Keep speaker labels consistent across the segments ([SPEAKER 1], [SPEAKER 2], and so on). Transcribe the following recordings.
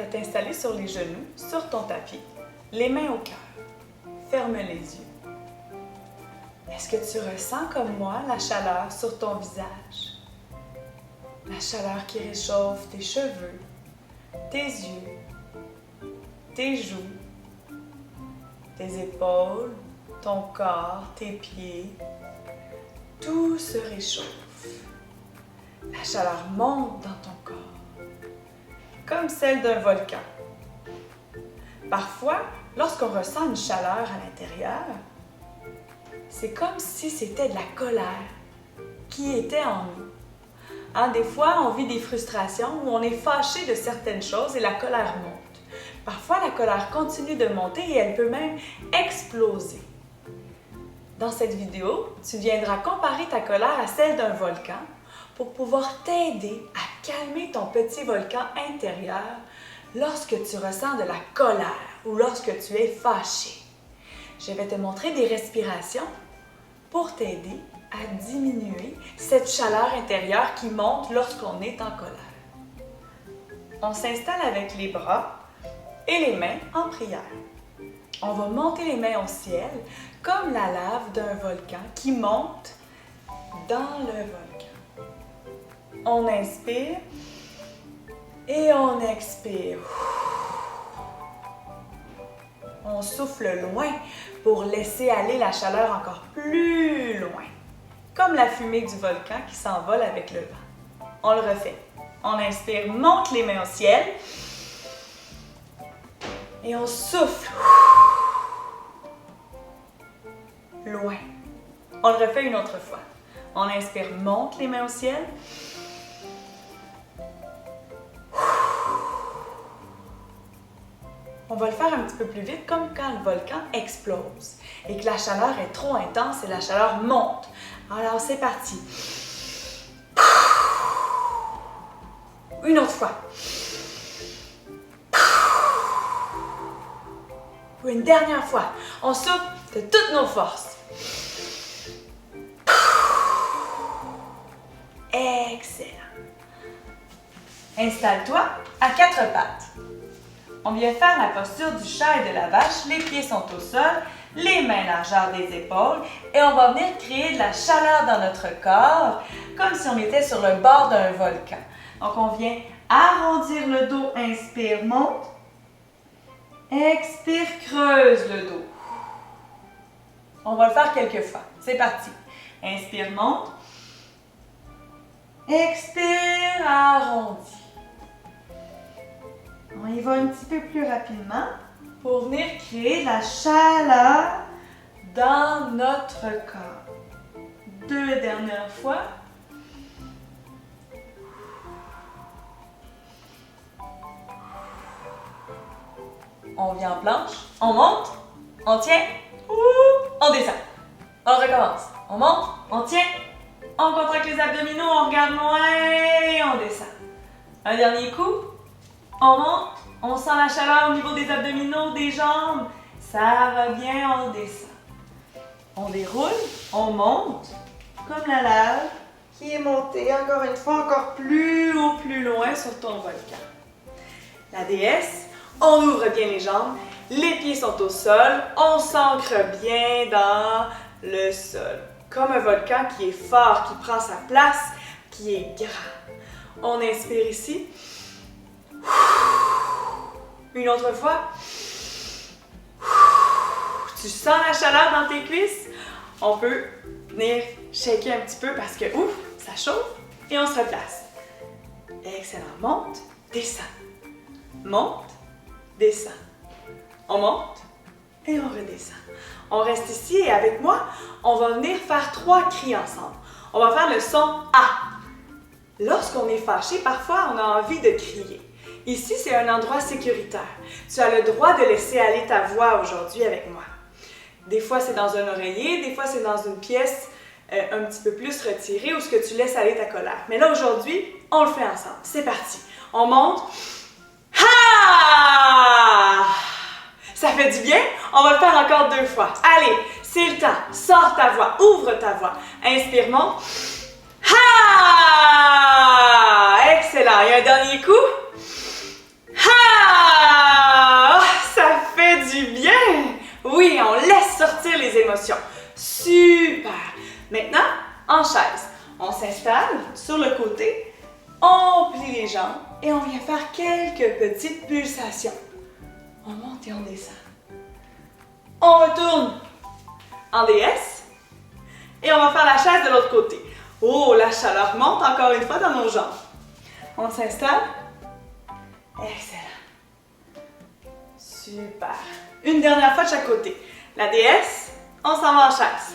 [SPEAKER 1] t'installer sur les genoux, sur ton tapis, les mains au cœur. Ferme les yeux. Est-ce que tu ressens comme moi la chaleur sur ton visage? La chaleur qui réchauffe tes cheveux, tes yeux, tes joues, tes épaules, ton corps, tes pieds. Tout se réchauffe. La chaleur monte dans ton corps, comme celle d'un volcan. Parfois, lorsqu'on ressent une chaleur à l'intérieur, c'est comme si c'était de la colère qui était en nous. Des fois, on vit des frustrations où on est fâché de certaines choses et la colère monte. Parfois, la colère continue de monter et elle peut même exploser. Dans cette vidéo, tu viendras comparer ta colère à celle d'un volcan pour pouvoir t'aider à calmer ton petit volcan intérieur lorsque tu ressens de la colère ou lorsque tu es fâché. Je vais te montrer des respirations pour t'aider à diminuer cette chaleur intérieure qui monte lorsqu'on est en colère. On s'installe avec les bras et les mains en prière. On va monter les mains au ciel comme la lave d'un volcan qui monte dans le volcan. On inspire et on expire. On souffle loin pour laisser aller la chaleur encore plus loin, comme la fumée du volcan qui s'envole avec le vent. On le refait. On inspire, monte les mains au ciel et on souffle loin. On le refait une autre fois. On inspire, monte les mains au ciel. On va le faire un petit peu plus vite, comme quand le volcan explose et que la chaleur est trop intense et la chaleur monte. Alors, c'est parti. Une autre fois. Une dernière fois. On souffle de toutes nos forces. Excellent. Installe-toi à quatre pattes. On vient faire la posture du chat et de la vache. Les pieds sont au sol, les mains largeur des épaules et on va venir créer de la chaleur dans notre corps comme si on était sur le bord d'un volcan. Donc on vient arrondir le dos, inspire, monte. Expire, creuse le dos. On va le faire quelques fois. C'est parti. Inspire, monte. Expire, arrondis. On y va un petit peu plus rapidement pour venir créer de la chaleur dans notre corps. Deux dernières fois. On vient en planche, on monte, on tient, on descend. On recommence. On monte, on tient, on contracte les abdominaux, on regarde loin et on descend. Un dernier coup. On monte, on sent la chaleur au niveau des abdominaux, des jambes. Ça va bien, on descend. On déroule, on monte, comme la lave qui est montée encore une fois, encore plus haut, plus loin sur ton volcan. La déesse, on ouvre bien les jambes, les pieds sont au sol, on s'ancre bien dans le sol. Comme un volcan qui est fort, qui prend sa place, qui est grand. On inspire ici. Une autre fois. Tu sens la chaleur dans tes cuisses? On peut venir shaker un petit peu parce que ouf, ça chauffe et on se replace. Excellent. Monte, descend. Monte, descend. On monte et on redescend. On reste ici et avec moi, on va venir faire 3 cris ensemble. On va faire le son A. Lorsqu'on est fâché, parfois on a envie de crier. Ici, c'est un endroit sécuritaire. Tu as le droit de laisser aller ta voix aujourd'hui avec moi. Des fois, c'est dans un oreiller, des fois, c'est dans une pièce un petit peu plus retirée où ce que tu laisses aller ta colère. Mais là, aujourd'hui, on le fait ensemble. C'est parti. On monte. Ha! Ça fait du bien? On va le faire encore 2 fois. Allez, c'est le temps. Sors ta voix, ouvre ta voix. Inspire, monte. Ha! Excellent. Et un dernier coup. Ha! sortir les émotions. Super! Maintenant, en chaise. On s'installe sur le côté, on plie les jambes et on vient faire quelques petites pulsations. On monte et on descend. On retourne en DS et on va faire la chaise de l'autre côté. Oh, la chaleur monte encore une fois dans nos jambes. On s'installe. Excellent. Super. Une dernière fois de chaque côté. La DS, on s'en va en chaise.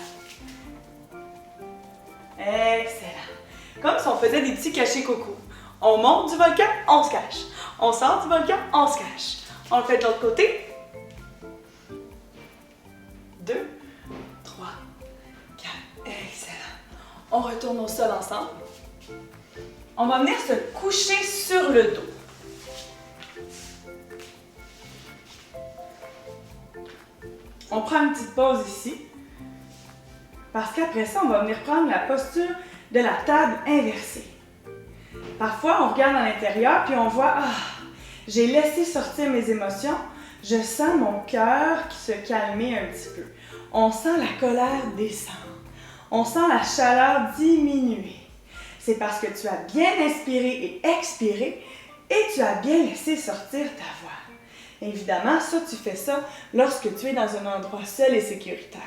[SPEAKER 1] Excellent. Comme si on faisait des petits cachets coucou. On monte du volcan, on se cache. On sort du volcan, on se cache. On le fait de l'autre côté. 2, 3, 4. Excellent. On retourne au sol ensemble. On va venir se coucher sur le dos. On prend une petite pause ici. Parce qu'après ça, on va venir prendre la posture de la table inversée. Parfois, on regarde à l'intérieur puis on voit « Ah, j'ai laissé sortir mes émotions. Je sens mon cœur qui se calmer un petit peu. » On sent la colère descendre. On sent la chaleur diminuer. C'est parce que tu as bien inspiré et expiré et tu as bien laissé sortir ta voix. Évidemment, ça, tu fais ça lorsque tu es dans un endroit seul et sécuritaire.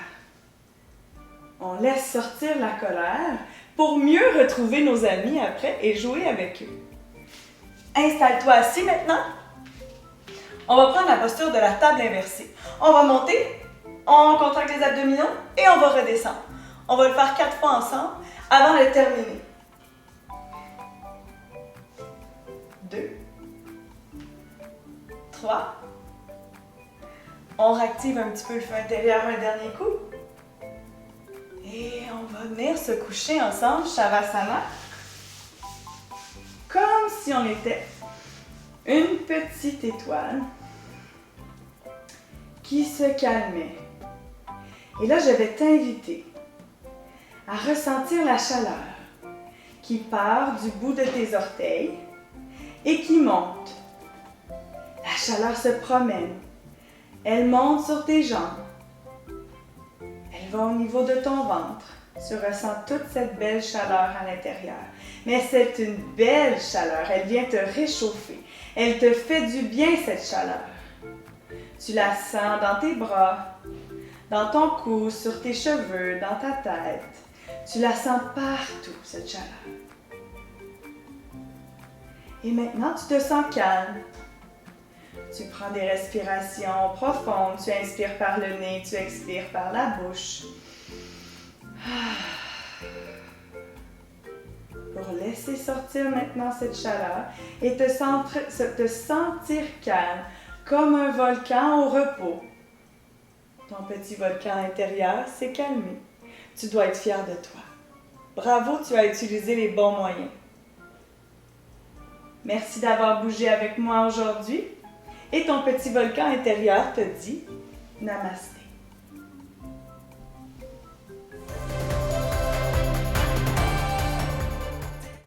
[SPEAKER 1] On laisse sortir la colère pour mieux retrouver nos amis après et jouer avec eux. Installe-toi assis maintenant. On va prendre la posture de la table inversée. On va monter, on contracte les abdominaux et on va redescendre. On va le faire 4 fois ensemble avant de terminer. 2, 3. On réactive un petit peu le feu intérieur un dernier coup. Et on va venir se coucher ensemble, Shavasana, comme si on était une petite étoile qui se calmait. Et là, je vais t'inviter à ressentir la chaleur qui part du bout de tes orteils et qui monte. La chaleur se promène. Elle monte sur tes jambes. Elle va au niveau de ton ventre. Tu ressens toute cette belle chaleur à l'intérieur. Mais c'est une belle chaleur. Elle vient te réchauffer. Elle te fait du bien, cette chaleur. Tu la sens dans tes bras, dans ton cou, sur tes cheveux, dans ta tête. Tu la sens partout, cette chaleur. Et maintenant, tu te sens calme. Tu prends des respirations profondes. Tu inspires par le nez, tu expires par la bouche. Pour laisser sortir maintenant cette chaleur et te sentir calme, comme un volcan au repos. Ton petit volcan intérieur s'est calmé. Tu dois être fier de toi. Bravo, tu as utilisé les bons moyens. Merci d'avoir bougé avec moi aujourd'hui. Et ton petit volcan intérieur te dit Namaste.